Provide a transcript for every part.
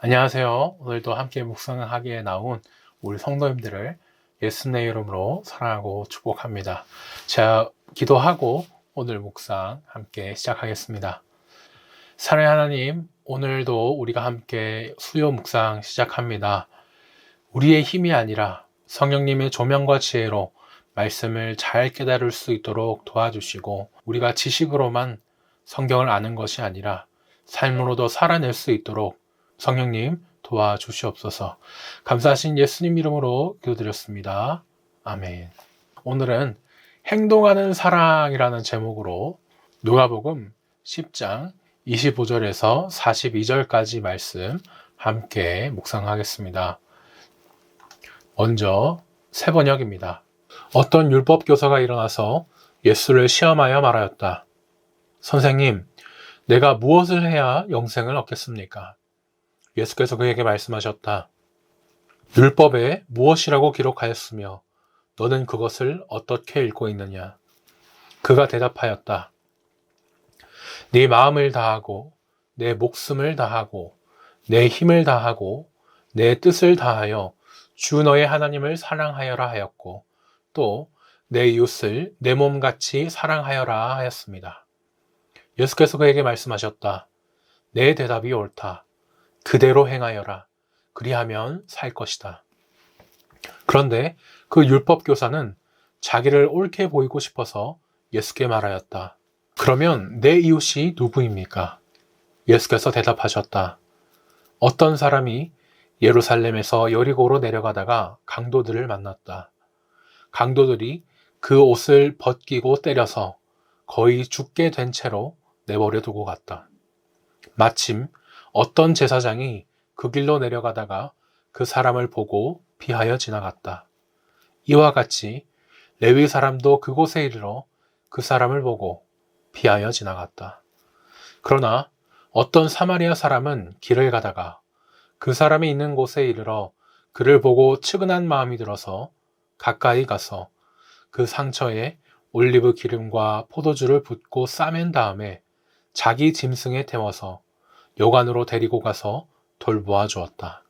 안녕하세요. 오늘도 함께 묵상하기에 나온 우리 성도님들을 예수님의 이름으로 사랑하고 축복합니다. 제가 기도하고 오늘 묵상 함께 시작하겠습니다. 사랑의 하나님, 오늘도 우리가 함께 수요 묵상 시작합니다. 우리의 힘이 아니라 성령님의 조명과 지혜로 말씀을 잘 깨달을 수 있도록 도와주시고, 우리가 지식으로만 성경을 아는 것이 아니라 삶으로도 살아낼 수 있도록 성령님 도와주시옵소서. 감사하신 예수님 이름으로 기도드렸습니다. 아멘. 오늘은 행동하는 사랑이라는 제목으로 누가복음 10장 25절에서 42절까지 말씀 함께 묵상하겠습니다. 먼저 새 번역입니다. 어떤 율법 교사가 일어나서 예수를 시험하여 말하였다. 선생님, 내가 무엇을 해야 영생을 얻겠습니까? 예수께서 그에게 말씀하셨다. 율법에 무엇이라고 기록하였으며 너는 그것을 어떻게 읽고 있느냐? 그가 대답하였다. 네 마음을 다하고 내 목숨을 다하고 내 힘을 다하고 내 뜻을 다하여 주 너의 하나님을 사랑하여라 하였고 또 내 이웃을 내 몸같이 사랑하여라 하였습니다. 예수께서 그에게 말씀하셨다. 내 대답이 옳다. 그대로 행하여라. 그리하면 살 것이다. 그런데 그 율법 교사는 자기를 옳게 보이고 싶어서 예수께 말하였다. 그러면 내 이웃이 누구입니까? 예수께서 대답하셨다. 어떤 사람이 예루살렘에서 여리고로 내려가다가 강도들을 만났다. 강도들이 그 옷을 벗기고 때려서 거의 죽게 된 채로 내버려 두고 갔다. 마침 어떤 제사장이 그 길로 내려가다가 그 사람을 보고 피하여 지나갔다. 이와 같이 레위 사람도 그곳에 이르러 그 사람을 보고 피하여 지나갔다. 그러나 어떤 사마리아 사람은 길을 가다가 그 사람이 있는 곳에 이르러 그를 보고 측은한 마음이 들어서 가까이 가서 그 상처에 올리브 기름과 포도주를 붓고 싸맨 다음에 자기 짐승에 태워서 여관으로 데리고 가서 돌보아 주었다.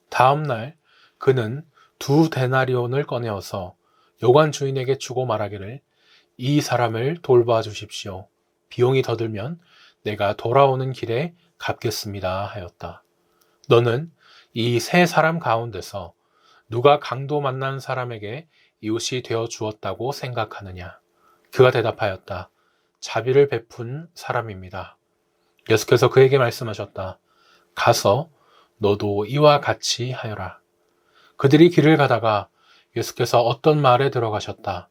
다음 날 그는 2데나리온을 꺼내어서 여관 주인에게 주고 말하기를 이 사람을 돌보아 주십시오. 비용이 더 들면 내가 돌아오는 길에 갚겠습니다 하였다. 너는 이 세 사람 가운데서 누가 강도 만난 사람에게 이웃이 되어 주었다고 생각하느냐? 그가 대답하였다. 자비를 베푼 사람입니다. 예수께서 그에게 말씀하셨다. 가서 너도 이와 같이 하여라. 그들이 길을 가다가 예수께서 어떤 마을에 들어가셨다.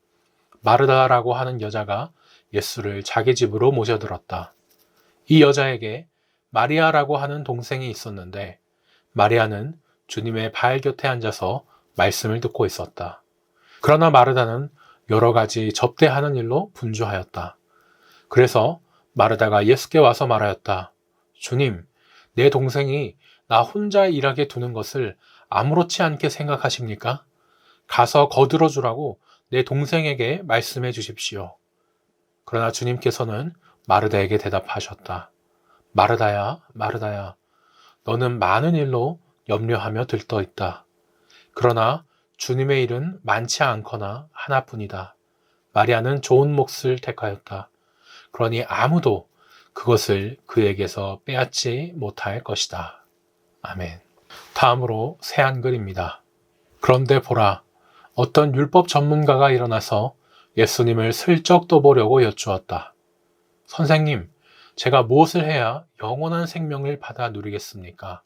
마르다라고 하는 여자가 예수를 자기 집으로 모셔들었다. 이 여자에게 마리아라고 하는 동생이 있었는데 마리아는 주님의 발 곁에 앉아서 말씀을 듣고 있었다. 그러나 마르다는 여러 가지 접대하는 일로 분주하였다. 그래서 마르다가 예수께 와서 말하였다. 주님, 내 동생이 나 혼자 일하게 두는 것을 아무렇지 않게 생각하십니까? 가서 거들어 주라고 내 동생에게 말씀해 주십시오. 그러나 주님께서는 마르다에게 대답하셨다. 마르다야, 마르다야, 너는 많은 일로 염려하며 들떠 있다. 그러나 주님의 일은 많지 않거나 하나뿐이다. 마리아는 좋은 몫을 택하였다. 그러니 아무도 그것을 그에게서 빼앗지 못할 것이다. 아멘. 다음으로 새 한글입니다. 그런데 보라, 어떤 율법 전문가가 일어나서 예수님을 슬쩍 떠보려고 여쭈었다. 선생님, 제가 무엇을 해야 영원한 생명을 받아 누리겠습니까?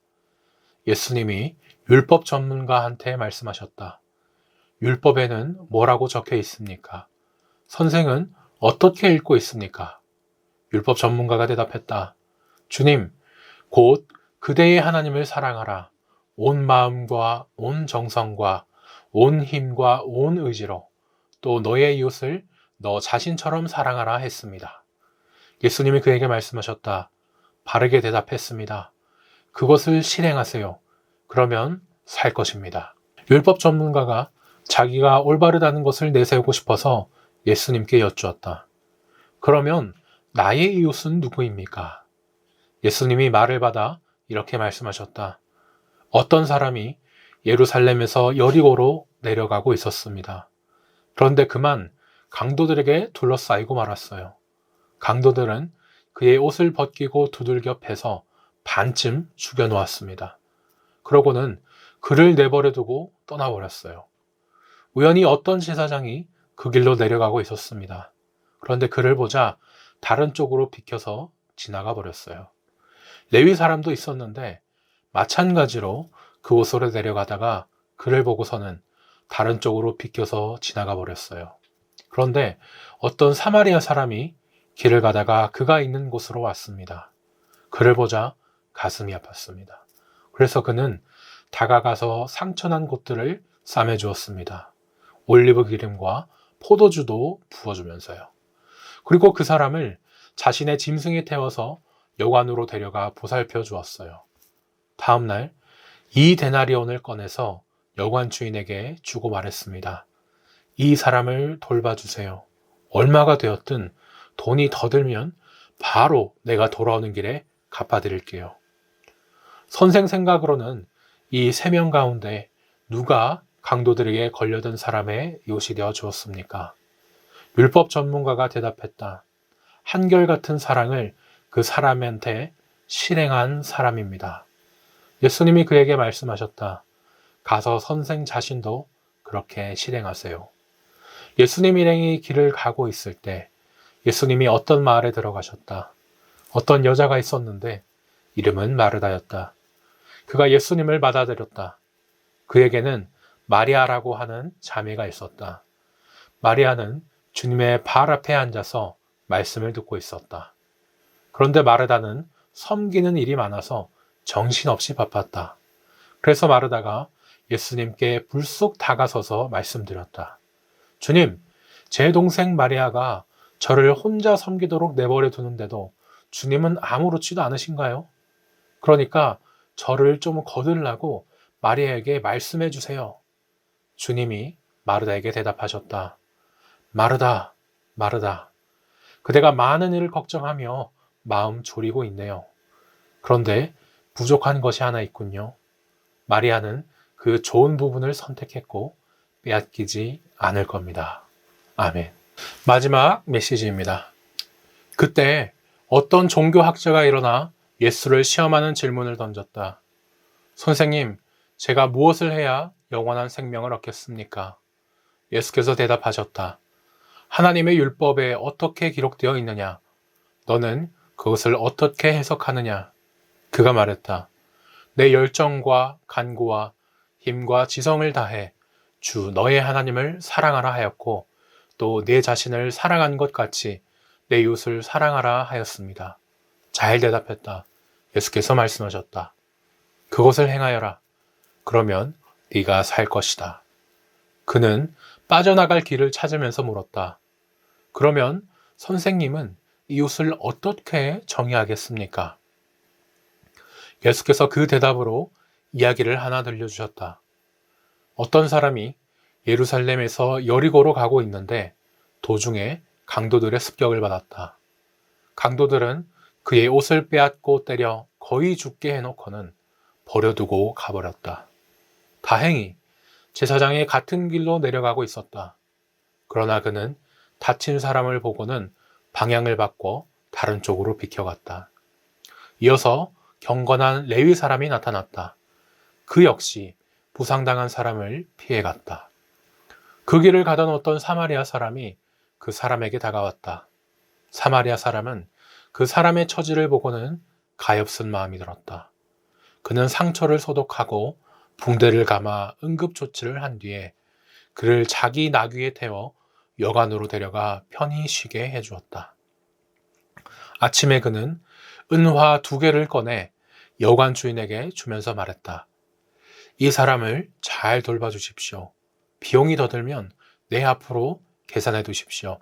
예수님이 율법 전문가한테 말씀하셨다. 율법에는 뭐라고 적혀 있습니까? 선생은 어떻게 읽고 있습니까? 율법 전문가가 대답했다. 주님, 곧 그대의 하나님을 사랑하라. 온 마음과 온 정성과 온 힘과 온 의지로 또 너의 이웃을 너 자신처럼 사랑하라 했습니다. 예수님이 그에게 말씀하셨다. 바르게 대답했습니다. 그것을 실행하세요. 그러면 살 것입니다. 율법 전문가가 자기가 올바르다는 것을 내세우고 싶어서 예수님께 여쭈었다. 그러면 나의 이웃은 누구입니까? 예수님이 말을 받아 이렇게 말씀하셨다. 어떤 사람이 예루살렘에서 여리고로 내려가고 있었습니다. 그런데 그만 강도들에게 둘러싸이고 말았어요. 강도들은 그의 옷을 벗기고 두들겨 패서 반쯤 죽여놓았습니다. 그러고는 그를 내버려 두고 떠나버렸어요. 우연히 어떤 제사장이 그 길로 내려가고 있었습니다. 그런데 그를 보자 다른 쪽으로 비켜서 지나가 버렸어요. 레위 사람도 있었는데 마찬가지로 그곳으로 내려가다가 그를 보고서는 다른 쪽으로 비켜서 지나가 버렸어요. 그런데 어떤 사마리아 사람이 길을 가다가 그가 있는 곳으로 왔습니다. 그를 보자 가슴이 아팠습니다. 그래서 그는 다가가서 상처난 곳들을 싸매 주었습니다. 올리브 기름과 포도주도 부어주면서요. 그리고 그 사람을 자신의 짐승에 태워서 여관으로 데려가 보살펴 주었어요. 다음 날 이 데나리온을 꺼내서 여관 주인에게 주고 말했습니다. 이 사람을 돌봐주세요. 얼마가 되었든 돈이 더 들면 바로 내가 돌아오는 길에 갚아드릴게요. 선생 생각으로는 이 3명 가운데 누가 강도들에게 걸려든 사람의 이웃이 되어 주었습니까? 율법 전문가가 대답했다. 한결같은 사랑을 그 사람한테 실행한 사람입니다. 예수님이 그에게 말씀하셨다. 가서 선생 자신도 그렇게 실행하세요. 예수님 일행이 길을 가고 있을 때 예수님이 어떤 마을에 들어가셨다. 어떤 여자가 있었는데 이름은 마르다였다. 그가 예수님을 받아들였다. 그에게는 마리아라고 하는 자매가 있었다. 마리아는 주님의 발 앞에 앉아서 말씀을 듣고 있었다. 그런데 마르다는 섬기는 일이 많아서 정신없이 바빴다. 그래서 마르다가 예수님께 불쑥 다가서서 말씀드렸다. 주님, 제 동생 마리아가 저를 혼자 섬기도록 내버려 두는데도 주님은 아무렇지도 않으신가요? 그러니까 저를 좀 거들라고 마리아에게 말씀해 주세요. 주님이 마르다에게 대답하셨다. 마르다, 마르다. 그대가 많은 일을 걱정하며 마음 졸이고 있네요. 그런데 부족한 것이 하나 있군요. 마리아는 그 좋은 부분을 선택했고 빼앗기지 않을 겁니다. 아멘. 마지막 메시지입니다. 그때 어떤 종교학자가 일어나 예수를 시험하는 질문을 던졌다. 선생님, 제가 무엇을 해야 영원한 생명을 얻겠습니까? 예수께서 대답하셨다. 하나님의 율법에 어떻게 기록되어 있느냐? 너는 그것을 어떻게 해석하느냐? 그가 말했다. 내 열정과 간구와 힘과 지성을 다해 주 너의 하나님을 사랑하라 하였고 또 내 자신을 사랑한 것 같이 내 이웃을 사랑하라 하였습니다. 잘 대답했다. 예수께서 말씀하셨다. 그것을 행하여라. 그러면 네가 살 것이다. 그는 빠져나갈 길을 찾으면서 물었다. 그러면 선생님은 이웃을 어떻게 정의하겠습니까? 예수께서 그 대답으로 이야기를 하나 들려주셨다. 어떤 사람이 예루살렘에서 여리고로 가고 있는데 도중에 강도들의 습격을 받았다. 강도들은 그의 옷을 빼앗고 때려 거의 죽게 해놓고는 버려두고 가버렸다. 다행히 제사장이 같은 길로 내려가고 있었다. 그러나 그는 다친 사람을 보고는 방향을 바꿔 다른 쪽으로 비켜갔다. 이어서 경건한 레위 사람이 나타났다. 그 역시 부상당한 사람을 피해갔다. 그 길을 가던 어떤 사마리아 사람이 그 사람에게 다가왔다. 사마리아 사람은 그 사람의 처지를 보고는 가엾은 마음이 들었다. 그는 상처를 소독하고 붕대를 감아 응급조치를 한 뒤에 그를 자기 나귀에 태워 여관으로 데려가 편히 쉬게 해주었다. 아침에 그는 은화 2개를 꺼내 여관 주인에게 주면서 말했다. 이 사람을 잘 돌봐주십시오. 비용이 더 들면 내 앞으로 계산해 두십시오.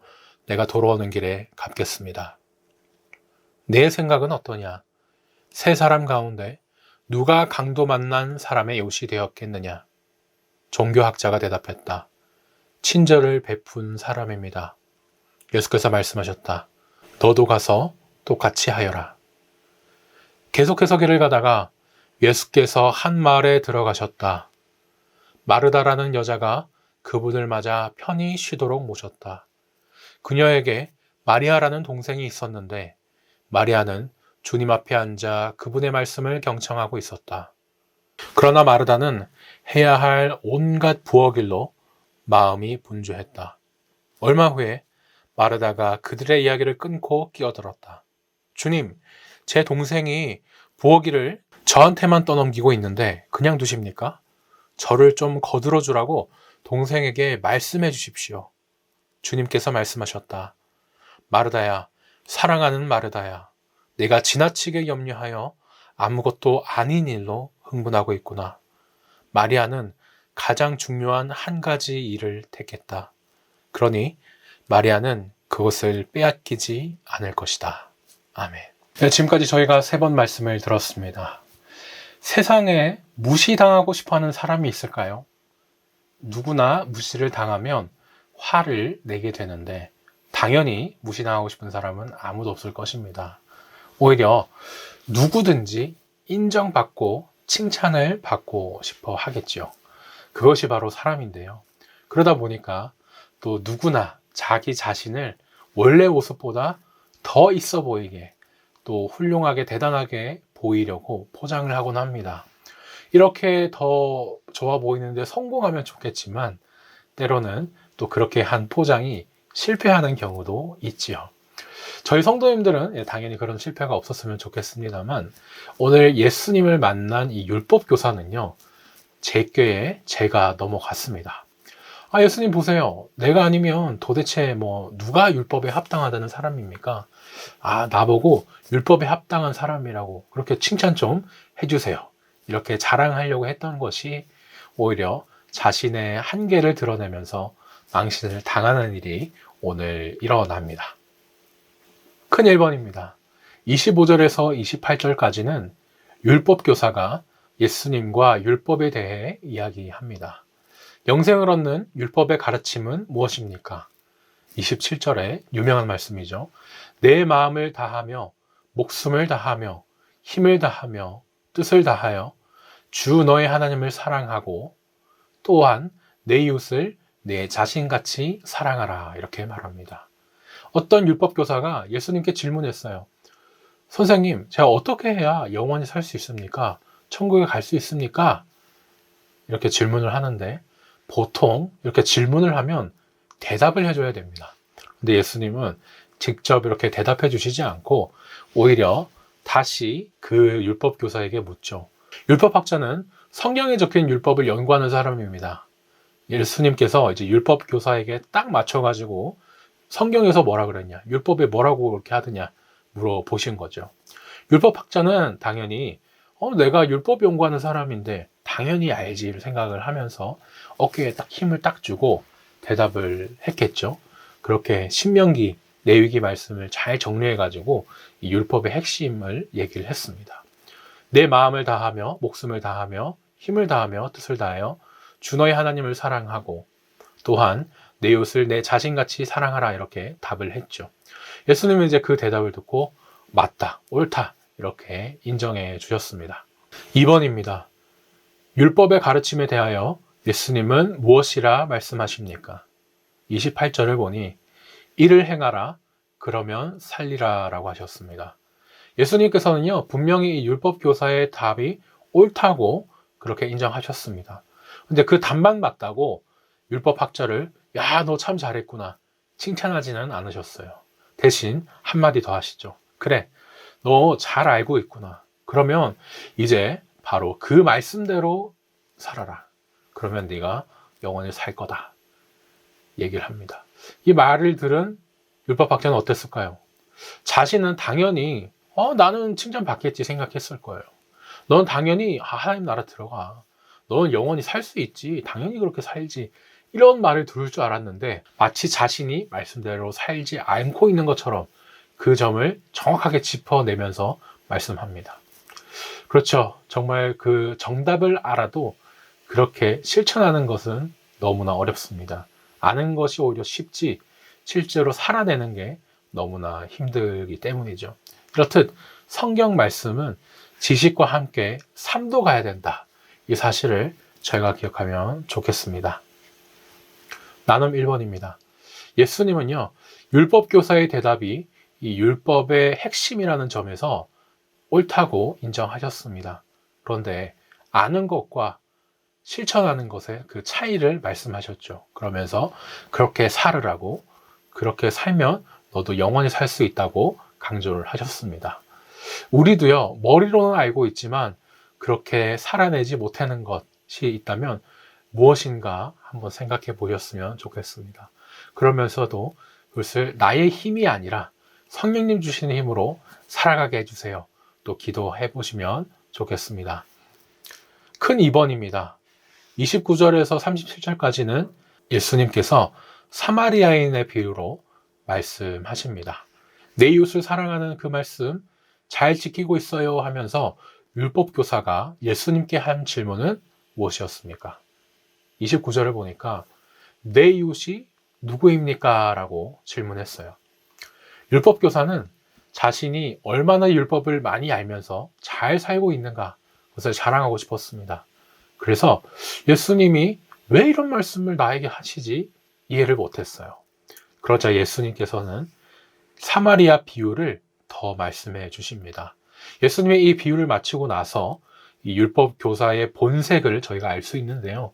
내가 돌아오는 길에 갚겠습니다. 내 생각은 어떠냐? 3사람 가운데 누가 강도 만난 사람의 이웃이 되었겠느냐? 종교학자가 대답했다. 친절을 베푼 사람입니다. 예수께서 말씀하셨다. 너도 가서 똑같이 하여라. 계속해서 길을 가다가 예수께서 한 마을에 들어가셨다. 마르다라는 여자가 그분을 맞아 편히 쉬도록 모셨다. 그녀에게 마리아라는 동생이 있었는데 마리아는 주님 앞에 앉아 그분의 말씀을 경청하고 있었다. 그러나 마르다는 해야 할 온갖 부엌 일로 마음이 분주했다. 얼마 후에 마르다가 그들의 이야기를 끊고 끼어들었다. 주님, 제 동생이 부엌 일을 저한테만 떠넘기고 있는데 그냥 두십니까? 저를 좀 거들어 주라고 동생에게 말씀해 주십시오. 주님께서 말씀하셨다. 마르다야, 사랑하는 마르다야, 내가 지나치게 염려하여 아무것도 아닌 일로 흥분하고 있구나. 마리아는 가장 중요한 한 가지 일을 택했다. 그러니 마리아는 그것을 빼앗기지 않을 것이다. 아멘. 네, 지금까지 저희가 3번 말씀을 들었습니다. 세상에 무시당하고 싶어하는 사람이 있을까요? 누구나 무시를 당하면 화를 내게 되는데 당연히 무시당하고 싶은 사람은 아무도 없을 것입니다. 오히려 누구든지 인정받고 칭찬을 받고 싶어 하겠죠. 그것이 바로 사람인데요. 그러다 보니까 또 누구나 자기 자신을 원래 모습보다 더 있어 보이게 또 훌륭하게 대단하게 보이려고 포장을 하곤 합니다. 이렇게 더 좋아 보이는데 성공하면 좋겠지만 때로는 또 그렇게 한 포장이 실패하는 경우도 있지요. 저희 성도님들은 당연히 그런 실패가 없었으면 좋겠습니다만 오늘 예수님을 만난 이 율법 교사는요, 제 꾀에 제가 넘어갔습니다. 아, 예수님 보세요. 내가 아니면 도대체 누가 율법에 합당하다는 사람입니까? 아, 나보고 율법에 합당한 사람이라고 그렇게 칭찬 좀 해주세요. 이렇게 자랑하려고 했던 것이 오히려 자신의 한계를 드러내면서 망신을 당하는 일이 오늘 일어납니다. 큰 1번입니다. 25절에서 28절까지는 율법 교사가 예수님과 율법에 대해 이야기합니다. 영생을 얻는 율법의 가르침은 무엇입니까? 27절에 유명한 말씀이죠. 내 마음을 다하며 목숨을 다하며 힘을 다하며 뜻을 다하여 주 너의 하나님을 사랑하고 또한 내 이웃을 내 자신같이 사랑하라, 이렇게 말합니다. 어떤 율법 교사가 예수님께 질문했어요. 선생님, 제가 어떻게 해야 영원히 살 수 있습니까? 천국에 갈 수 있습니까? 이렇게 질문을 하는데 보통 이렇게 질문을 하면 대답을 해줘야 됩니다. 근데 예수님은 직접 이렇게 대답해 주시지 않고 오히려 다시 그 율법 교사에게 묻죠. 율법학자는 성경에 적힌 율법을 연구하는 사람입니다. 예수님께서 이제 율법 교사에게 딱 맞춰가지고 성경에서 뭐라 그랬냐, 율법에 뭐라고 그렇게 하느냐 물어보신 거죠. 율법학자는 당연히 내가 율법 연구하는 사람인데 당연히 알지를 생각을 하면서 어깨에 딱 힘을 딱 주고 대답을 했겠죠. 그렇게 신명기, 레위기 말씀을 잘 정리해가지고 이 율법의 핵심을 얘기를 했습니다. 내 마음을 다하며 목숨을 다하며 힘을 다하며 뜻을 다하여 주 너의 하나님을 사랑하고 또한 내 이웃을 내 자신같이 사랑하라, 이렇게 답을 했죠. 예수님은 이제 그 대답을 듣고 맞다, 옳다, 이렇게 인정해 주셨습니다. 2번입니다. 율법의 가르침에 대하여 예수님은 무엇이라 말씀하십니까? 28절을 보니 이를 행하라, 그러면 살리라 라고 하셨습니다. 예수님께서는요, 분명히 이 율법 교사의 답이 옳다고 그렇게 인정하셨습니다. 근데 그 답만 맞다고 율법 학자를 야, 너 참 잘했구나 칭찬하지는 않으셨어요. 대신 한마디 더 하시죠. 그래, 너 잘 알고 있구나. 그러면 이제 바로 그 말씀대로 살아라. 그러면 네가 영원히 살 거다, 얘기를 합니다. 이 말을 들은 율법학자는 어땠을까요? 자신은 당연히 나는 칭찬받겠지 생각했을 거예요. 넌 당연히 하나님 나라 들어가. 넌 영원히 살 수 있지. 당연히 그렇게 살지. 이런 말을 들을 줄 알았는데 마치 자신이 말씀대로 살지 않고 있는 것처럼 그 점을 정확하게 짚어내면서 말씀합니다. 그렇죠. 정말 그 정답을 알아도 그렇게 실천하는 것은 너무나 어렵습니다. 아는 것이 오히려 쉽지 실제로 살아내는 게 너무나 힘들기 때문이죠. 이렇듯 성경 말씀은 지식과 함께 삶도 가야 된다. 이 사실을 저희가 기억하면 좋겠습니다. 나눔 1번입니다. 예수님은요, 율법 교사의 대답이 이 율법의 핵심이라는 점에서 옳다고 인정하셨습니다. 그런데 아는 것과 실천하는 것의 그 차이를 말씀하셨죠. 그러면서 그렇게 살으라고, 그렇게 살면 너도 영원히 살 수 있다고 강조를 하셨습니다. 우리도요, 머리로는 알고 있지만 그렇게 살아내지 못하는 것이 있다면 무엇인가 한번 생각해 보셨으면 좋겠습니다. 그러면서도 그것을 나의 힘이 아니라 성령님 주시는 힘으로 살아가게 해주세요. 또 기도해 보시면 좋겠습니다. 큰 2번입니다. 29절에서 37절까지는 예수님께서 사마리아인의 비유로 말씀하십니다. 내 이웃을 사랑하는 그 말씀 잘 지키고 있어요 하면서 율법교사가 예수님께 한 질문은 무엇이었습니까? 29절을 보니까 내 이웃이 누구입니까? 라고 질문했어요. 율법교사는 자신이 얼마나 율법을 많이 알면서 잘 살고 있는가 그것을 자랑하고 싶었습니다. 그래서 예수님이 왜 이런 말씀을 나에게 하시지? 이해를 못했어요. 그러자 예수님께서는 사마리아 비유를 더 말씀해 주십니다. 예수님의 이 비유를 마치고 나서 이 율법 교사의 본색을 저희가 알 수 있는데요.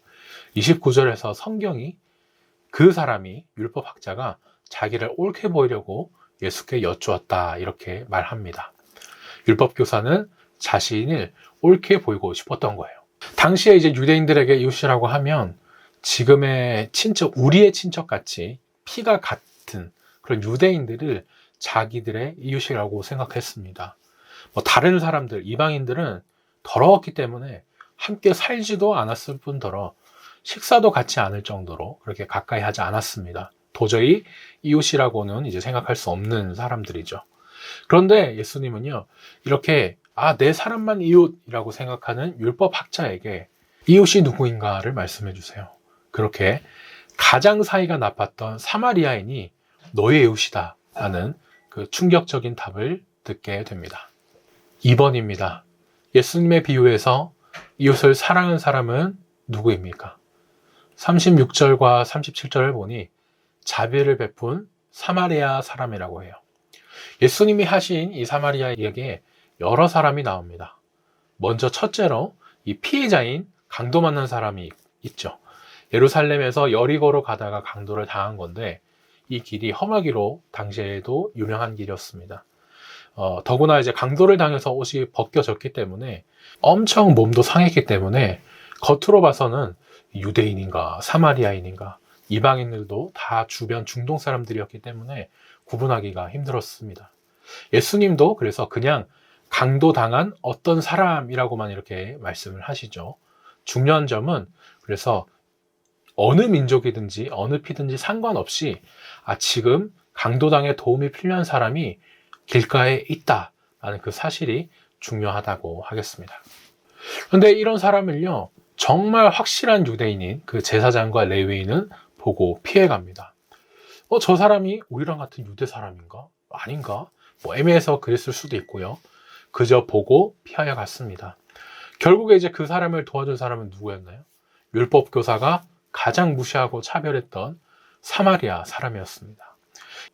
29절에서 성경이 그 사람이 율법학자가 자기를 옳게 보이려고 예수께 여쭈었다 이렇게 말합니다. 율법 교사는 자신을 옳게 보이고 싶었던 거예요. 당시에 이제 유대인들에게 이웃이라고 하면 지금의 친척, 우리의 친척같이 피가 같은 그런 유대인들을 자기들의 이웃이라고 생각했습니다. 다른 사람들, 이방인들은 더러웠기 때문에 함께 살지도 않았을 뿐더러 식사도 같이 않을 정도로 그렇게 가까이 하지 않았습니다. 도저히 이웃이라고는 이제 생각할 수 없는 사람들이죠. 그런데 예수님은요, 이렇게 내 사람만 이웃이라고 생각하는 율법학자에게 이웃이 누구인가를 말씀해 주세요. 그렇게 가장 사이가 나빴던 사마리아인이 너의 이웃이다 라는 그 충격적인 답을 듣게 됩니다. 2번입니다. 예수님의 비유에서 이웃을 사랑하는 사람은 누구입니까? 36절과 37절을 보니 자비를 베푼 사마리아 사람이라고 해요. 예수님이 하신 이 사마리아에게 여러 사람이 나옵니다. 먼저 첫째로 이 피해자인 강도 맞는 사람이 있죠. 예루살렘에서 여리고로 가다가 강도를 당한 건데 이 길이 험하기로 당시에도 유명한 길이었습니다. 더구나 이제 강도를 당해서 옷이 벗겨졌기 때문에 엄청 몸도 상했기 때문에 겉으로 봐서는 유대인인가 사마리아인인가 이방인들도 다 주변 중동 사람들이었기 때문에 구분하기가 힘들었습니다. 예수님도 그래서 그냥 강도당한 어떤 사람이라고만 이렇게 말씀을 하시죠. 중요한 점은 그래서 어느 민족이든지 어느 피든지 상관없이 지금 강도당에 도움이 필요한 사람이 길가에 있다라는 그 사실이 중요하다고 하겠습니다. 그런데 이런 사람을요, 정말 확실한 유대인인 그 제사장과 레위인은 보고 피해갑니다. 저 사람이 우리랑 같은 유대 사람인가? 아닌가? 애매해서 그랬을 수도 있고요. 그저 보고 피하여 갔습니다. 결국에 이제 그 사람을 도와준 사람은 누구였나요? 율법 교사가 가장 무시하고 차별했던 사마리아 사람이었습니다.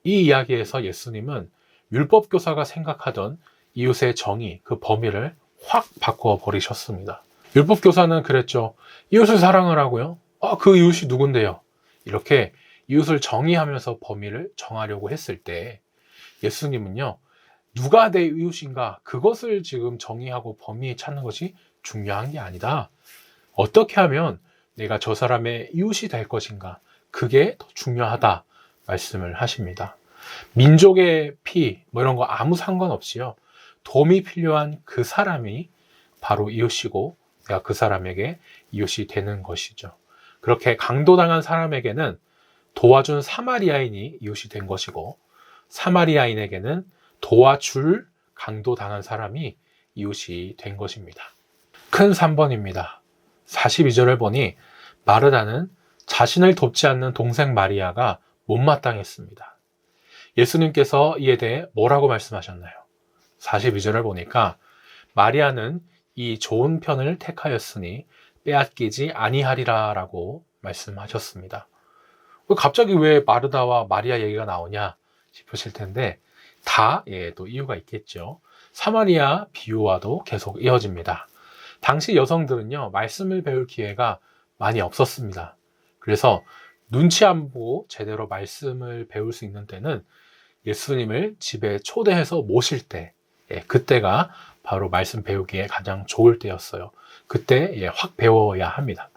이 이야기에서 예수님은 율법 교사가 생각하던 이웃의 정의, 그 범위를 확 바꿔 버리셨습니다. 율법 교사는 그랬죠. 이웃을 사랑하라고요? 그 이웃이 누군데요? 이렇게 이웃을 정의하면서 범위를 정하려고 했을 때 예수님은요, 누가 내 이웃인가 그것을 지금 정의하고 범위 찾는 것이 중요한 게 아니다. 어떻게 하면 내가 저 사람의 이웃이 될 것인가 그게 더 중요하다 말씀을 하십니다. 민족의 피 이런 거 아무 상관없이요, 도움이 필요한 그 사람이 바로 이웃이고 내가 그 사람에게 이웃이 되는 것이죠. 그렇게 강도당한 사람에게는 도와준 사마리아인이 이웃이 된 것이고 사마리아인에게는 도와줄 강도당한 사람이 이웃이 된 것입니다. 큰 3번입니다. 42절을 보니 마르다는 자신을 돕지 않는 동생 마리아가 못마땅했습니다. 예수님께서 이에 대해 뭐라고 말씀하셨나요? 42절을 보니까 마리아는 이 좋은 편을 택하였으니 빼앗기지 아니하리라 라고 말씀하셨습니다. 갑자기 왜 마르다와 마리아 얘기가 나오냐 싶으실 텐데 또 이유가 있겠죠. 사마리아 비유와도 계속 이어집니다. 당시 여성들은요, 말씀을 배울 기회가 많이 없었습니다. 그래서 눈치 안 보고 제대로 말씀을 배울 수 있는 때는 예수님을 집에 초대해서 모실 때, 그때가 바로 말씀 배우기에 가장 좋을 때였어요. 그때 확 배워야 합니다.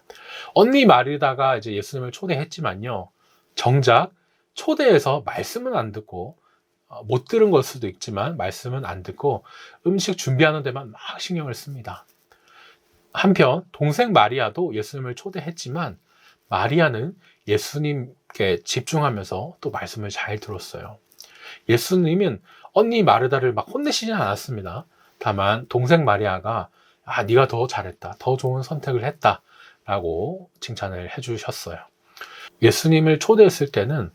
언니 마리다가 이제 예수님을 초대했지만요, 정작 초대해서 말씀은 안 듣고, 못 들은 걸 수도 있지만 말씀은 안 듣고 음식 준비하는 데만 막 신경을 씁니다. 한편 동생 마리아도 예수님을 초대했지만 마리아는 예수님께 집중하면서 또 말씀을 잘 들었어요. 예수님은 언니 마르다를 막 혼내시진 않았습니다. 다만 동생 마리아가 네가 더 잘했다, 더 좋은 선택을 했다 라고 칭찬을 해주셨어요. 예수님을 초대했을 때는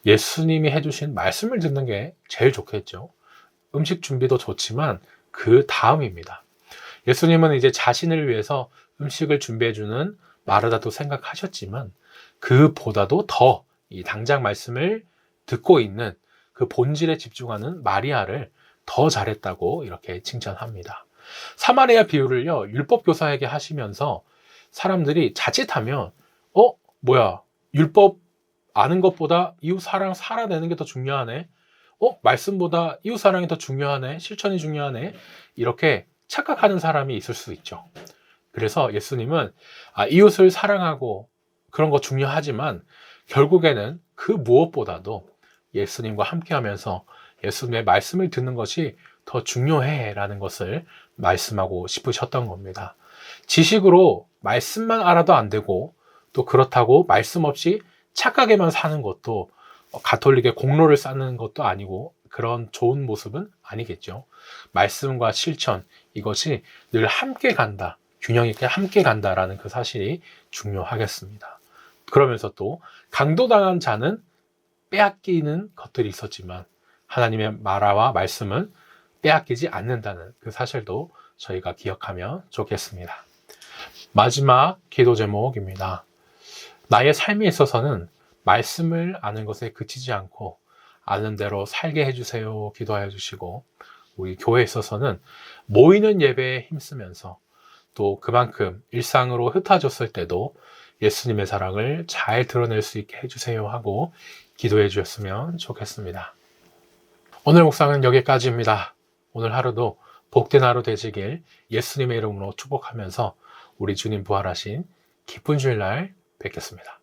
예수님이 해주신 말씀을 듣는 게 제일 좋겠죠. 음식 준비도 좋지만 그 다음입니다. 예수님은 이제 자신을 위해서 음식을 준비해주는 마르다도 생각하셨지만 그보다도 더 이 당장 말씀을 듣고 있는 그 본질에 집중하는 마리아를 더 잘했다고 이렇게 칭찬합니다. 사마리아 비유를요, 율법교사에게 하시면서 사람들이 자칫하면 율법 아는 것보다 이웃 사랑 살아내는 게 더 중요하네. 말씀보다 이웃 사랑이 더 중요하네. 실천이 중요하네. 이렇게 착각하는 사람이 있을 수 있죠. 그래서 예수님은 이웃을 사랑하고 그런 거 중요하지만 결국에는 그 무엇보다도 예수님과 함께 하면서 예수님의 말씀을 듣는 것이 더 중요해 라는 것을 말씀하고 싶으셨던 겁니다. 지식으로 말씀만 알아도 안 되고 또 그렇다고 말씀 없이 착하게만 사는 것도 가톨릭의 공로를 쌓는 것도 아니고 그런 좋은 모습은 아니겠죠. 말씀과 실천, 이것이 늘 함께 간다, 균형 있게 함께 간다라는 그 사실이 중요하겠습니다. 그러면서 또 강도당한 자는 빼앗기는 것들이 있었지만 하나님의 말과 말씀은 빼앗기지 않는다는 그 사실도 저희가 기억하면 좋겠습니다. 마지막 기도 제목입니다. 나의 삶에 있어서는 말씀을 아는 것에 그치지 않고 아는 대로 살게 해주세요 기도하여 주시고, 우리 교회에 있어서는 모이는 예배에 힘쓰면서 또 그만큼 일상으로 흩어졌을 때도 예수님의 사랑을 잘 드러낼 수 있게 해주세요 하고 기도해 주셨으면 좋겠습니다. 오늘 묵상은 여기까지입니다. 오늘 하루도 복된 하루 되시길 예수님의 이름으로 축복하면서 우리 주님 부활하신 기쁜 주일날 뵙겠습니다.